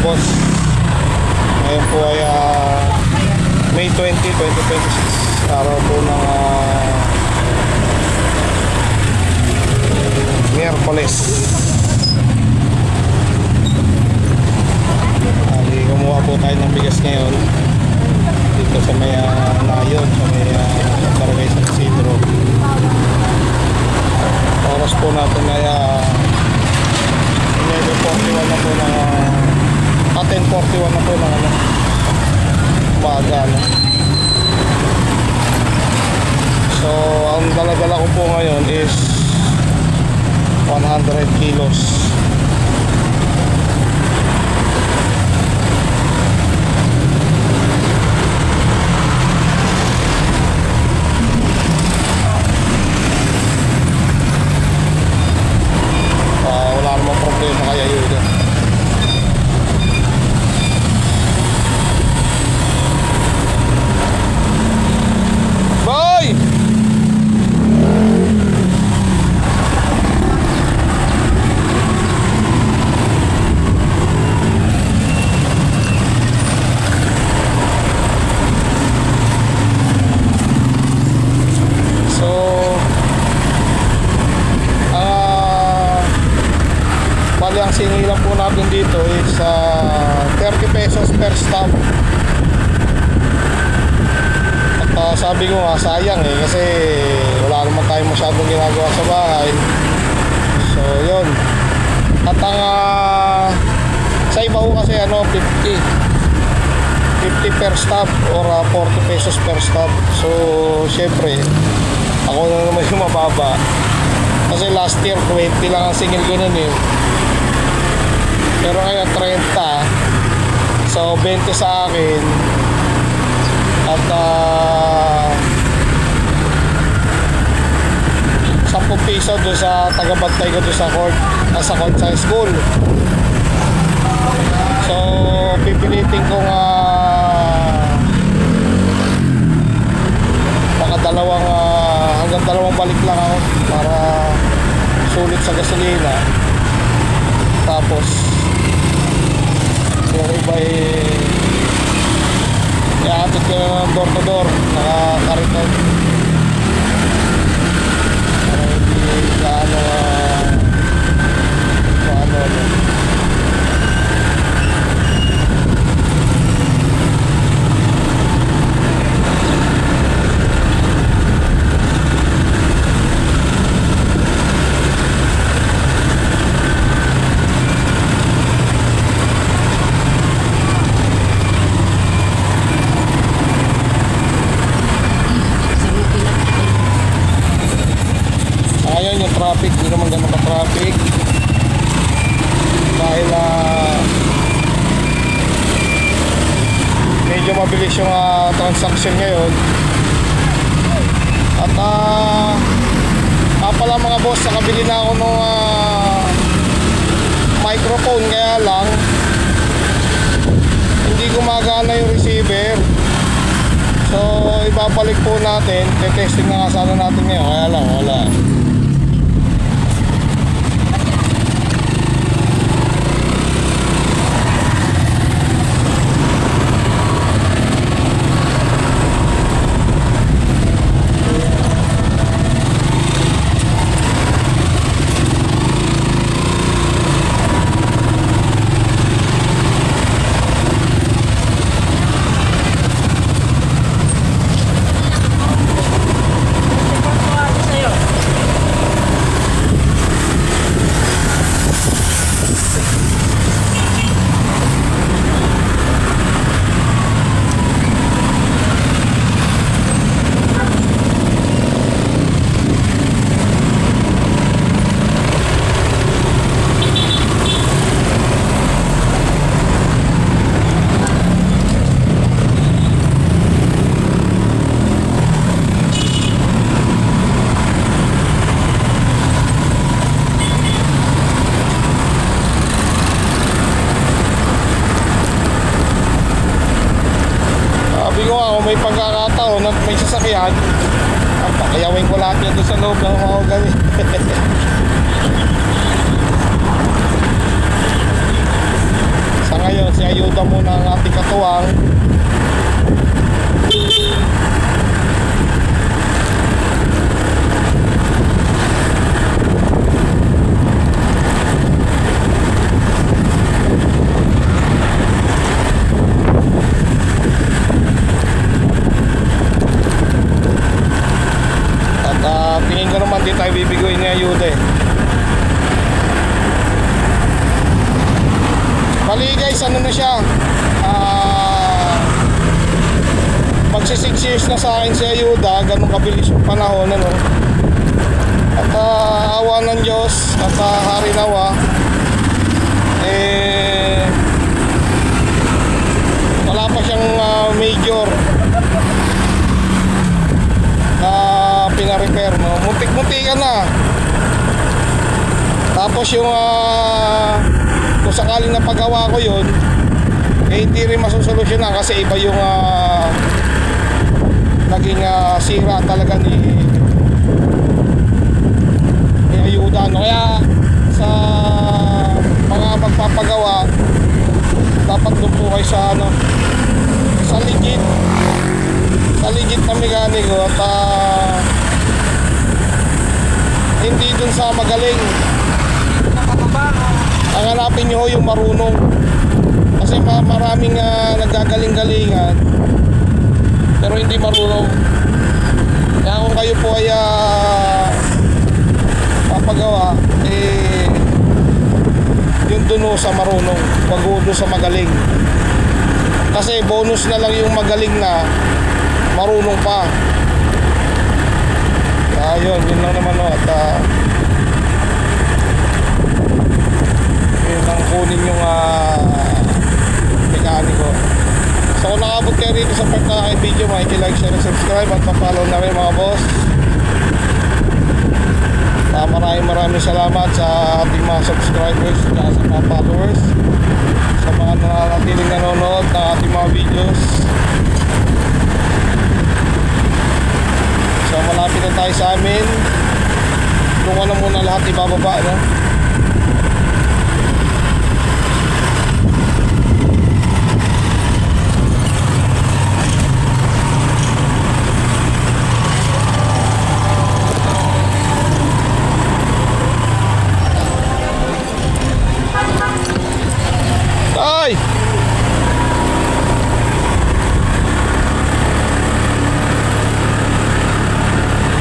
boss. Ngayon po ay May 20, 2026. Araw po ng Miyerkules. Kumuha po tayo ng bigas ngayon dito sa may Nayon, sa may Barangay San Isidro. Oras po natin ay 11:41 na po ng 10:41 na po ng umaga, no? So ang dala-dala ko po ngayon is 100 kilos. Wala namang problema kaya yun. Boy! Ang sinilang po natin dito is 30 pesos per stop. At sabi ko nga sayang kasi wala naman tayong masyadong ginagawa sa bahay. So yun. At ang sa iba ko kasi 50 per stop or 40 pesos per stop. So syempre ako na naman yung mababa kasi last year 20 lang ang singil ko nun eh. Pero ngayon 30. So 20 sa akin. At 10 piso doon sa tagabantay ko doon sa court, sa school. So pipilitin ko nga hanggang dalawang balik lang ako para sulit sa gasolina. Tapos yung iba iatid ko na ng door to door, nakakariton para hindi gaano traffic, hindi naman ganun ka-traffic dahil medyo mabilis yung transaction ngayon. At pala mga boss, nakabili na ako ng microphone, kaya lang hindi gumagana yung receiver. So ibabalik po natin, testing na nga sana natin ngayon, kaya lang wala. humingi ayuda eh. Bali guys, ano na siya, magsi 6 years na sa akin si ayuda, ganun kabilis yung panahon, ano. At awa ng Diyos at hari nawa, wala pa siyang major na pina-repair, no? Muntik-muntik ka na. Tapos yung kung sakaling napagawa ko yun, hindi rin masusolusyonan kasi iba yung naging sira talaga ni ayuda, no? Kaya sa mga magpapagawa, dapat doon po kayo sa sa legit na mekaniko at hindi dun sa magaling. Ang hanapin nyo yung marunong, kasi maraming nagagaling-galingan pero hindi marunong. Kaya kung kayo po ay papagawa, yung dun sa marunong, wag dun sa magaling, kasi bonus na lang yung magaling na marunong pa. Yun lang naman, no? At yun ang kunin yung mekaniko. So kung nakabot kayo rito sa part na video, like, share, and subscribe at pa-follow na rin mga boss. Maraming salamat sa ating mga subscribers at sa mga followers, sa mga nananatiling nanonood ng ating mga videos. So malapit na tayo sa amin. Tulungan na muna lahat ibababa, no? Ay!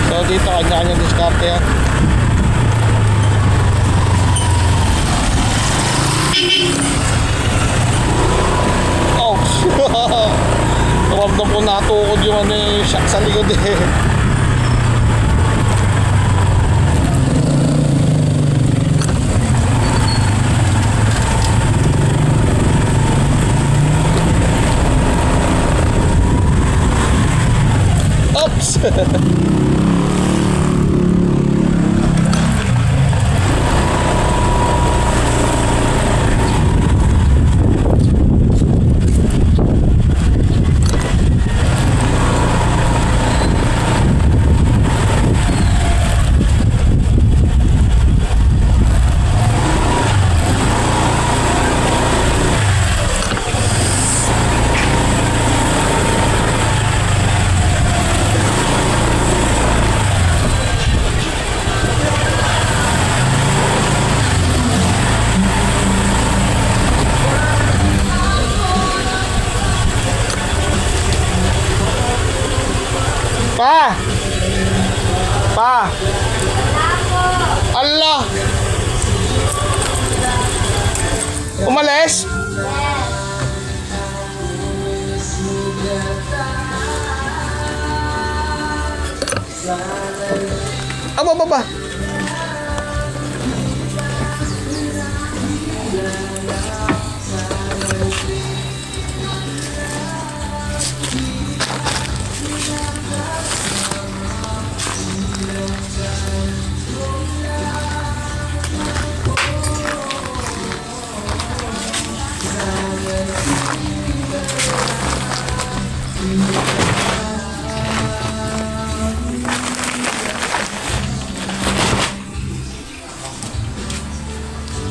So dito kanya-kanyang diskarte yan. Oh! Ramdam ko natukod yung shock sa likod eh. Oops! Pa! Pa! Allah! Umalis? Baba.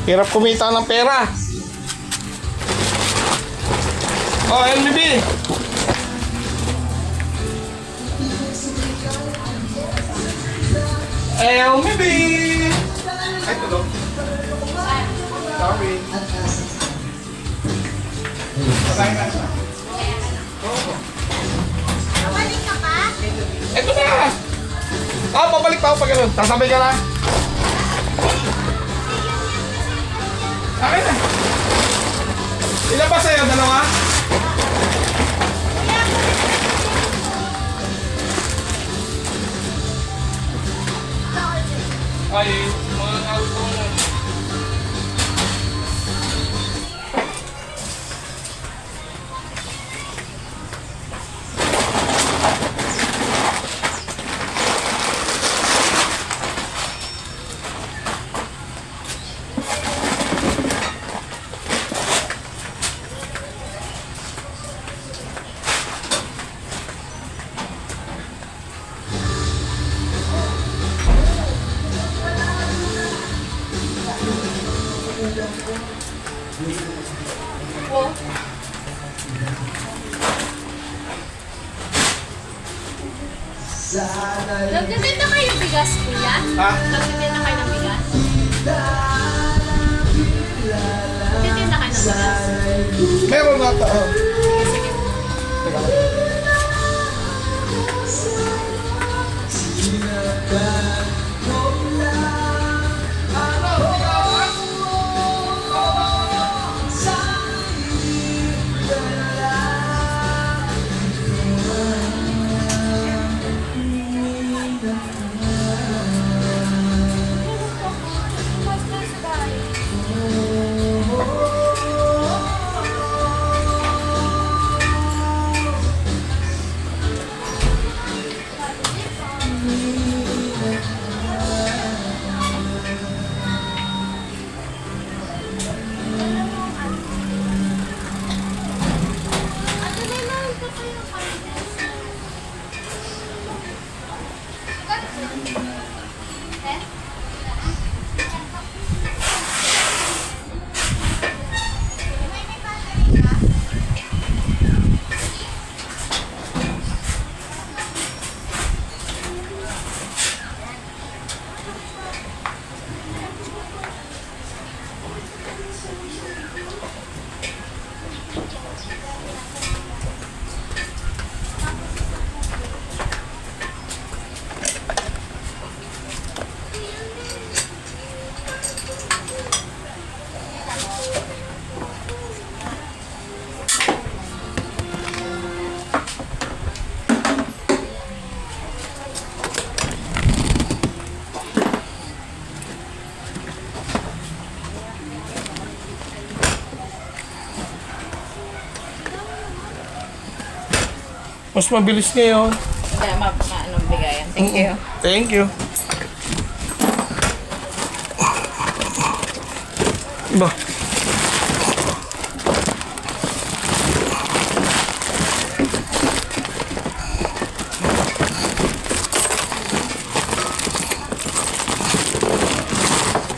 Hirap kumita ng pera. Oh, LBB. LBB. Ay, tulog. Sorry. Pagkain na siya. Babalik ka pa? Ito na. Babalik pa ako pag ganun. Sasabay ka na. Akin na. Ilan ba sa'yo? Dalawa? Ay, mga alcohol. Nagtitinda kayo ng bigas, kuya? Ha? Nagtitinda kayo ng bigas? Nagtitinda kayo ng bigas? Meron nga ito. Oh. Sige. Mas mabilis ngayon. Kaya anong bigayan. Thank you. Thank you. Ba?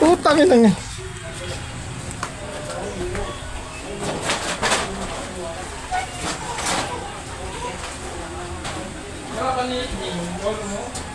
Utangin na nga. Wala ka ni wala mo?